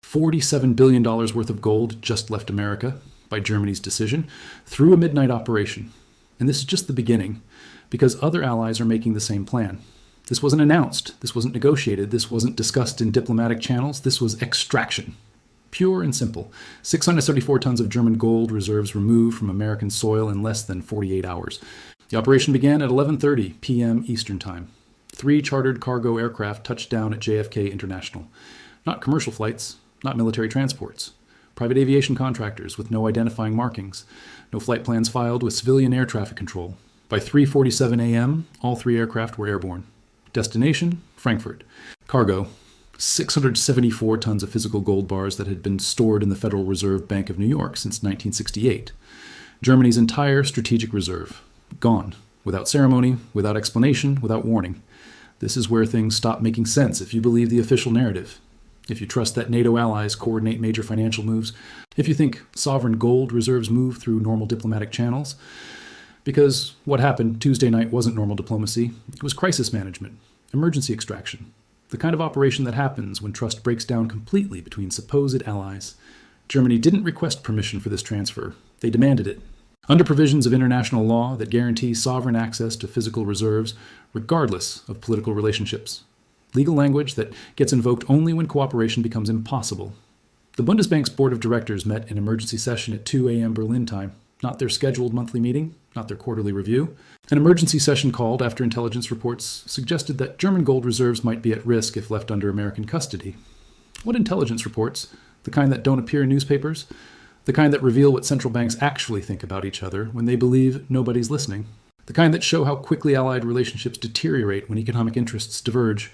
$47 billion worth of gold just left America by Germany's decision through a midnight operation. And this is just the beginning, because other allies are making the same plan. This wasn't announced, this wasn't negotiated, this wasn't discussed in diplomatic channels, this was extraction. Pure and simple. 674 tons of German gold reserves removed from American soil in less than 48 hours. The operation began at 11:30 p.m. Eastern Time. 3 chartered cargo aircraft touched down at JFK International. Not commercial flights, not military transports. Private aviation contractors with no identifying markings. No flight plans filed with civilian air traffic control. By 3:47 a.m., all 3 aircraft were airborne. Destination, Frankfurt. Cargo, 674 tons of physical gold bars that had been stored in the Federal Reserve Bank of New York since 1968. Germany's entire strategic reserve. Gone. Without ceremony, without explanation, without warning. This is where things stop making sense if you believe the official narrative. If you trust that NATO allies coordinate major financial moves. If you think sovereign gold reserves move through normal diplomatic channels. Because what happened Tuesday night wasn't normal diplomacy. It was crisis management, emergency extraction. The kind of operation that happens when trust breaks down completely between supposed allies. Germany didn't request permission for this transfer. They demanded it. Under provisions of international law that guarantee sovereign access to physical reserves, regardless of political relationships. Legal language that gets invoked only when cooperation becomes impossible. The Bundesbank's board of directors met in emergency session at 2 a.m. Berlin time. Not their scheduled monthly meeting, not their quarterly review. An emergency session called after intelligence reports suggested that German gold reserves might be at risk if left under American custody. What intelligence reports? The kind that don't appear in newspapers? The kind that reveal what central banks actually think about each other when they believe nobody's listening? The kind that show how quickly allied relationships deteriorate when economic interests diverge?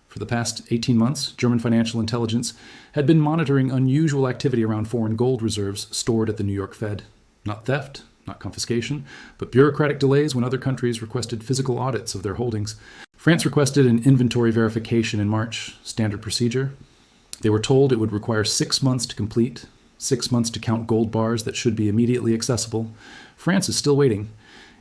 For the past 18 months, German financial intelligence had been monitoring unusual activity around foreign gold reserves stored at the New York Fed. Not theft, not confiscation, but bureaucratic delays when other countries requested physical audits of their holdings. France requested an inventory verification in March, standard procedure. They were told it would require 6 months to complete, 6 months to count gold bars that should be immediately accessible. France is still waiting.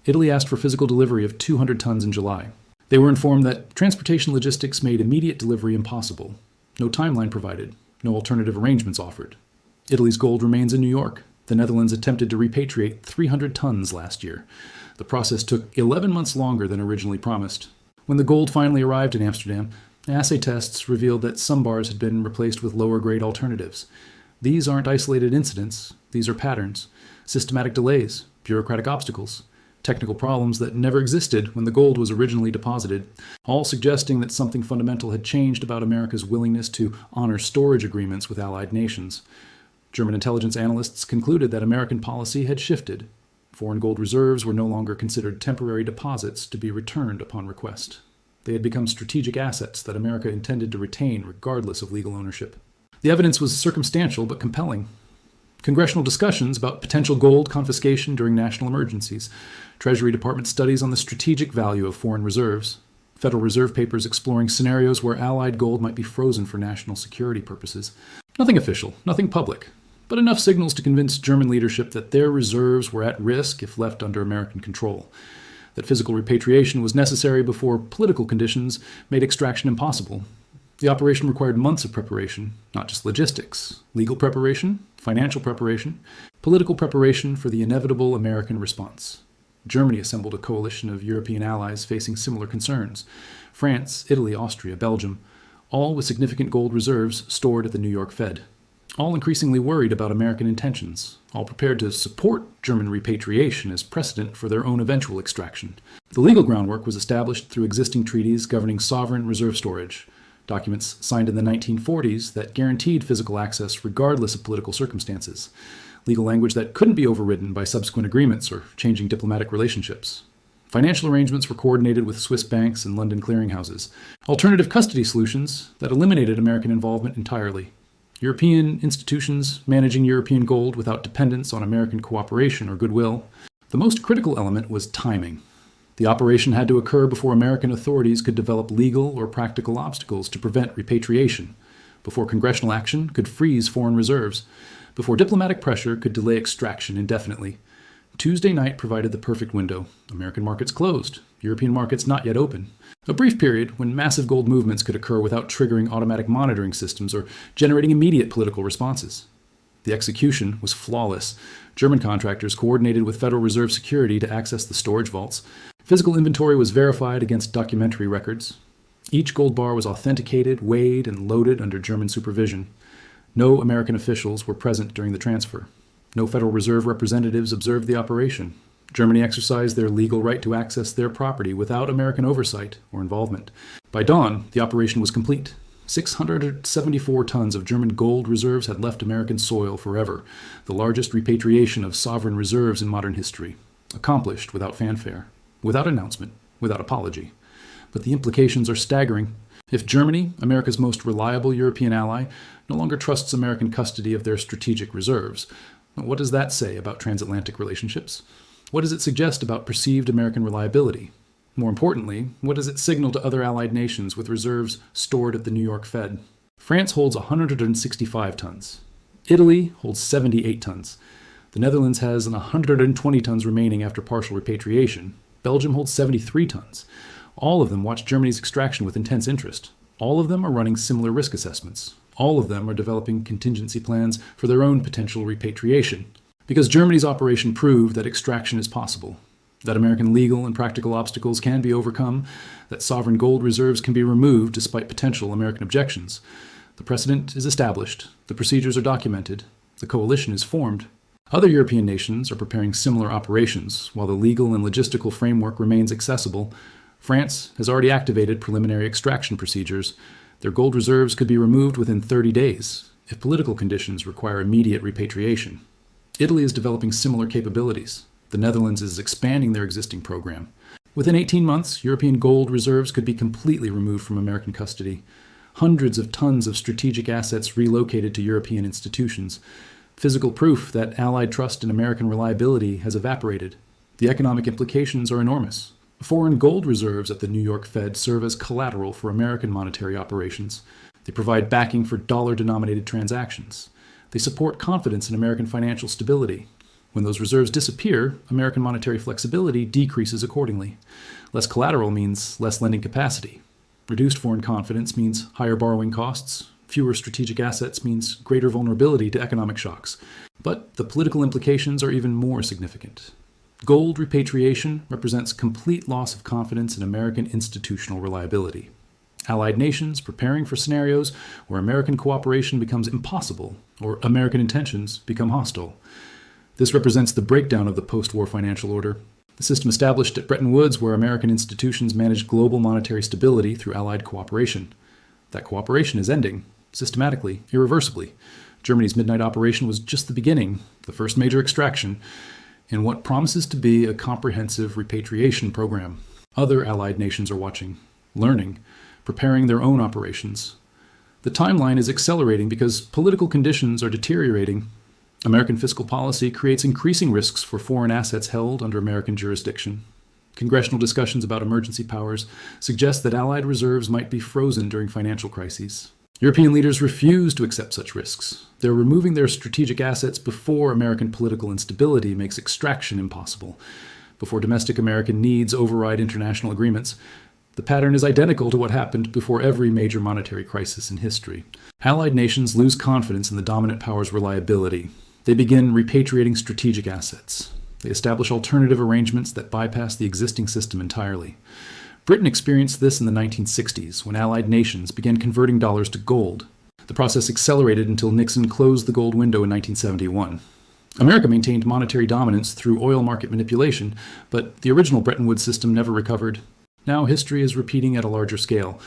Italy asked for physical delivery of 200 tons in July. They were informed that transportation logistics made immediate delivery impossible. No timeline provided, no alternative arrangements offered. Italy's gold remains in New York. The Netherlands attempted to repatriate 300 tons last year. The process took 11 months longer than originally promised. When the gold finally arrived in Amsterdam, assay tests revealed that some bars had been replaced with lower-grade alternatives. These aren't isolated incidents. These are patterns, systematic delays, bureaucratic obstacles, technical problems that never existed when the gold was originally deposited, all suggesting that something fundamental had changed about America's willingness to honor storage agreements with allied nations. German intelligence analysts concluded that American policy had shifted. Foreign gold reserves were no longer considered temporary deposits to be returned upon request. They had become strategic assets that America intended to retain regardless of legal ownership. The evidence was circumstantial but compelling. Congressional discussions about potential gold confiscation during national emergencies. Treasury Department studies on the strategic value of foreign reserves. Federal Reserve papers exploring scenarios where Allied gold might be frozen for national security purposes. Nothing official, nothing public, but enough signals to convince German leadership that their reserves were at risk if left under American control. That physical repatriation was necessary before political conditions made extraction impossible. The operation required months of preparation, not just logistics, legal preparation, financial preparation, political preparation for the inevitable American response. Germany assembled a coalition of European allies facing similar concerns. France, Italy, Austria, Belgium, all with significant gold reserves stored at the New York Fed. All increasingly worried about American intentions, all prepared to support German repatriation as precedent for their own eventual extraction. The legal groundwork was established through existing treaties governing sovereign reserve storage, documents signed in the 1940s that guaranteed physical access regardless of political circumstances, legal language that couldn't be overridden by subsequent agreements or changing diplomatic relationships. Financial arrangements were coordinated with Swiss banks and London clearinghouses, alternative custody solutions that eliminated American involvement entirely. European institutions managing European gold without dependence on American cooperation or goodwill. The most critical element was timing. The operation had to occur before American authorities could develop legal or practical obstacles to prevent repatriation, before congressional action could freeze foreign reserves, before diplomatic pressure could delay extraction indefinitely. Tuesday night provided the perfect window. American markets closed. European markets not yet open. A brief period when massive gold movements could occur without triggering automatic monitoring systems or generating immediate political responses. The execution was flawless. German contractors coordinated with Federal Reserve security to access the storage vaults. Physical inventory was verified against documentary records. Each gold bar was authenticated, weighed, and loaded under German supervision. No American officials were present during the transfer. No Federal Reserve representatives observed the operation. Germany exercised their legal right to access their property without American oversight or involvement. By dawn, the operation was complete. 674 tons of German gold reserves had left American soil forever, the largest repatriation of sovereign reserves in modern history, accomplished without fanfare, without announcement, without apology. But the implications are staggering. If Germany, America's most reliable European ally, no longer trusts American custody of their strategic reserves, what does that say about transatlantic relationships? What does it suggest about perceived American reliability? More importantly, what does it signal to other allied nations with reserves stored at the New York Fed? France holds 165 tons. Italy holds 78 tons. The Netherlands has 120 tons remaining after partial repatriation. Belgium holds 73 tons. All of them watch Germany's extraction with intense interest. All of them are running similar risk assessments. All of them are developing contingency plans for their own potential repatriation. Because Germany's operation proved that extraction is possible, that American legal and practical obstacles can be overcome, that sovereign gold reserves can be removed despite potential American objections. The precedent is established, the procedures are documented, the coalition is formed. Other European nations are preparing similar operations, while the legal and logistical framework remains accessible. France has already activated preliminary extraction procedures. Their gold reserves could be removed within 30 days, if political conditions require immediate repatriation. Italy is developing similar capabilities. The Netherlands is expanding their existing program. Within 18 months, European gold reserves could be completely removed from American custody. Hundreds of tons of strategic assets relocated to European institutions. Physical proof that Allied trust in American reliability has evaporated. The economic implications are enormous. Foreign gold reserves at the New York Fed serve as collateral for American monetary operations. They provide backing for dollar-denominated transactions. They support confidence in American financial stability. When those reserves disappear, American monetary flexibility decreases accordingly. Less collateral means less lending capacity. Reduced foreign confidence means higher borrowing costs. Fewer strategic assets means greater vulnerability to economic shocks. But the political implications are even more significant. Gold repatriation represents complete loss of confidence in American institutional reliability. Allied nations preparing for scenarios where American cooperation becomes impossible or American intentions become hostile. This represents the breakdown of the post-war financial order, the system established at Bretton Woods where American institutions managed global monetary stability through Allied cooperation. That cooperation is ending, systematically, irreversibly. Germany's midnight operation was just the beginning, the first major extraction, in what promises to be a comprehensive repatriation program. Other Allied nations are watching, learning, preparing their own operations. The timeline is accelerating because political conditions are deteriorating. American fiscal policy creates increasing risks for foreign assets held under American jurisdiction. Congressional discussions about emergency powers suggest that Allied reserves might be frozen during financial crises. European leaders refuse to accept such risks. They're removing their strategic assets before American political instability makes extraction impossible, before domestic American needs override international agreements. The pattern is identical to what happened before every major monetary crisis in history. Allied nations lose confidence in the dominant power's reliability. They begin repatriating strategic assets. They establish alternative arrangements that bypass the existing system entirely. Britain experienced this in the 1960s, when Allied nations began converting dollars to gold. The process accelerated until Nixon closed the gold window in 1971. America maintained monetary dominance through oil market manipulation, but the original Bretton Woods system never recovered. Now history is repeating at a larger scale.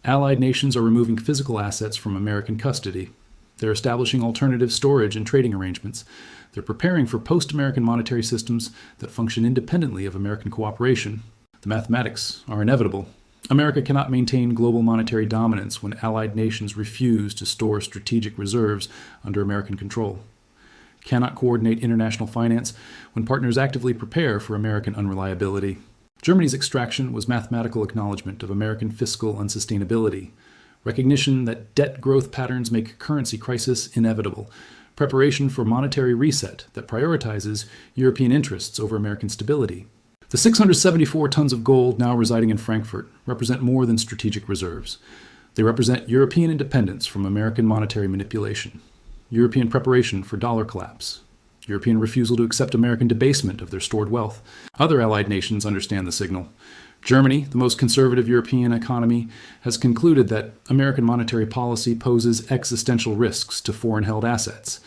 Allied nations are removing physical assets from American custody. They're establishing alternative storage and trading arrangements. They're preparing for post-American monetary systems that function independently of American cooperation. The mathematics are inevitable. America cannot maintain global monetary dominance when Allied nations refuse to store strategic reserves under American control. Cannot coordinate international finance when partners actively prepare for American unreliability. Germany's extraction was mathematical acknowledgement of American fiscal unsustainability, recognition that debt growth patterns make currency crisis inevitable, preparation for monetary reset that prioritizes European interests over American stability. The 674 tons of gold now residing in Frankfurt represent more than strategic reserves. They represent European independence from American monetary manipulation, European preparation for dollar collapse, European refusal to accept American debasement of their stored wealth. Other allied nations understand the signal. Germany, the most conservative European economy, has concluded that American monetary policy poses existential risks to foreign-held assets.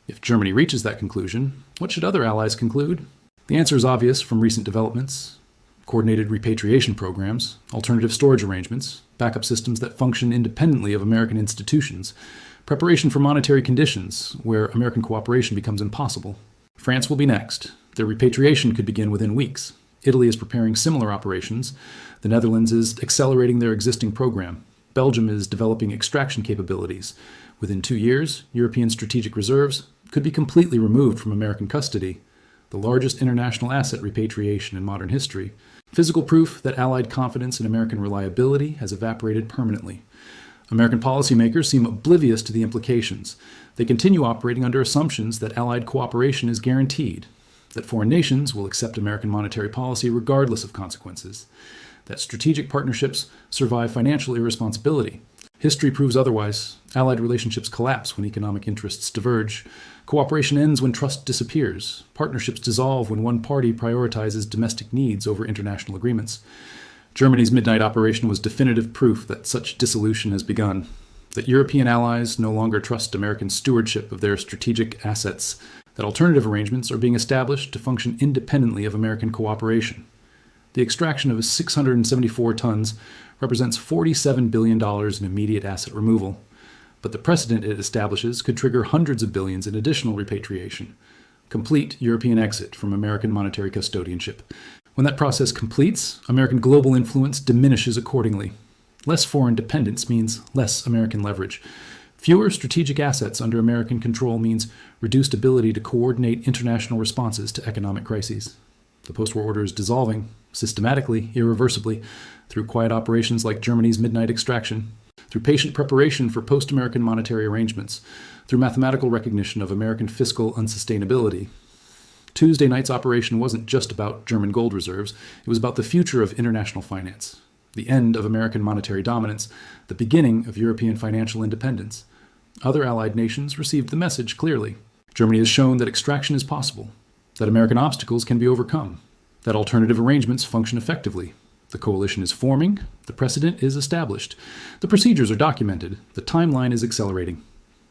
If Germany reaches that conclusion, what should other allies conclude? The answer is obvious from recent developments: coordinated repatriation programs, alternative storage arrangements, backup systems that function independently of American institutions, preparation for monetary conditions where American cooperation becomes impossible. France will be next. Their repatriation could begin within weeks. Italy is preparing similar operations. The Netherlands is accelerating their existing program. Belgium is developing extraction capabilities. Within 2 years, European strategic reserves could be completely removed from American custody. The largest international asset repatriation in modern history. Physical proof that Allied confidence in American reliability has evaporated permanently. American policymakers seem oblivious to the implications. They continue operating under assumptions that Allied cooperation is guaranteed, that foreign nations will accept American monetary policy regardless of consequences, that strategic partnerships survive financial irresponsibility. History proves otherwise. Allied relationships collapse when economic interests diverge. Cooperation ends when trust disappears. Partnerships dissolve when one party prioritizes domestic needs over international agreements. Germany's midnight operation was definitive proof that such dissolution has begun, that European allies no longer trust American stewardship of their strategic assets, that alternative arrangements are being established to function independently of American cooperation. The extraction of 674 tons represents $47 billion in immediate asset removal, but the precedent it establishes could trigger hundreds of billions in additional repatriation. Complete European exit from American monetary custodianship. When that process completes, American global influence diminishes accordingly. Less foreign dependence means less American leverage. Fewer strategic assets under American control means reduced ability to coordinate international responses to economic crises. The post-war order is dissolving, systematically, irreversibly, through quiet operations like Germany's midnight extraction, through patient preparation for post-American monetary arrangements, through mathematical recognition of American fiscal unsustainability. Tuesday night's operation wasn't just about German gold reserves, it was about the future of international finance, the end of American monetary dominance, the beginning of European financial independence. Other allied nations received the message clearly. Germany has shown that extraction is possible, that American obstacles can be overcome, that alternative arrangements function effectively. The coalition is forming, the precedent is established, the procedures are documented, the timeline is accelerating.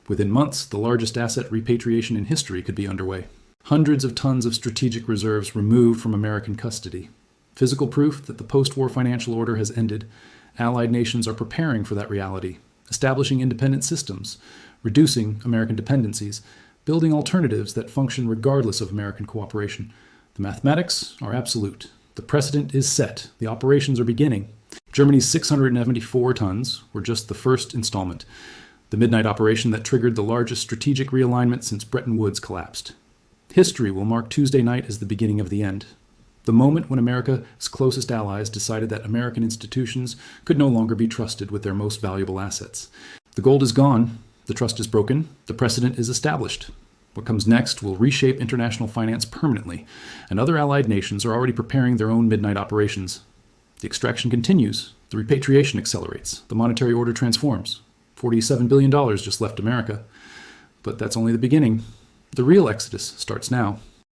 Within months, the largest asset repatriation in history could be underway. Hundreds of tons of strategic reserves removed from American custody. Physical proof that the post-war financial order has ended. Allied nations are preparing for that reality, establishing independent systems, reducing American dependencies, building alternatives that function regardless of American cooperation. The mathematics are absolute. The precedent is set. The operations are beginning. Germany's 674 tons were just the first installment, the midnight operation that triggered the largest strategic realignment since Bretton Woods collapsed. History will mark Tuesday night as the beginning of the end. The moment when America's closest allies decided that American institutions could no longer be trusted with their most valuable assets. The gold is gone, the trust is broken, the precedent is established. What comes next will reshape international finance permanently, and other allied nations are already preparing their own midnight operations. The extraction continues, the repatriation accelerates, the monetary order transforms. $47 billion just left America. But that's only the beginning. The real exodus starts now.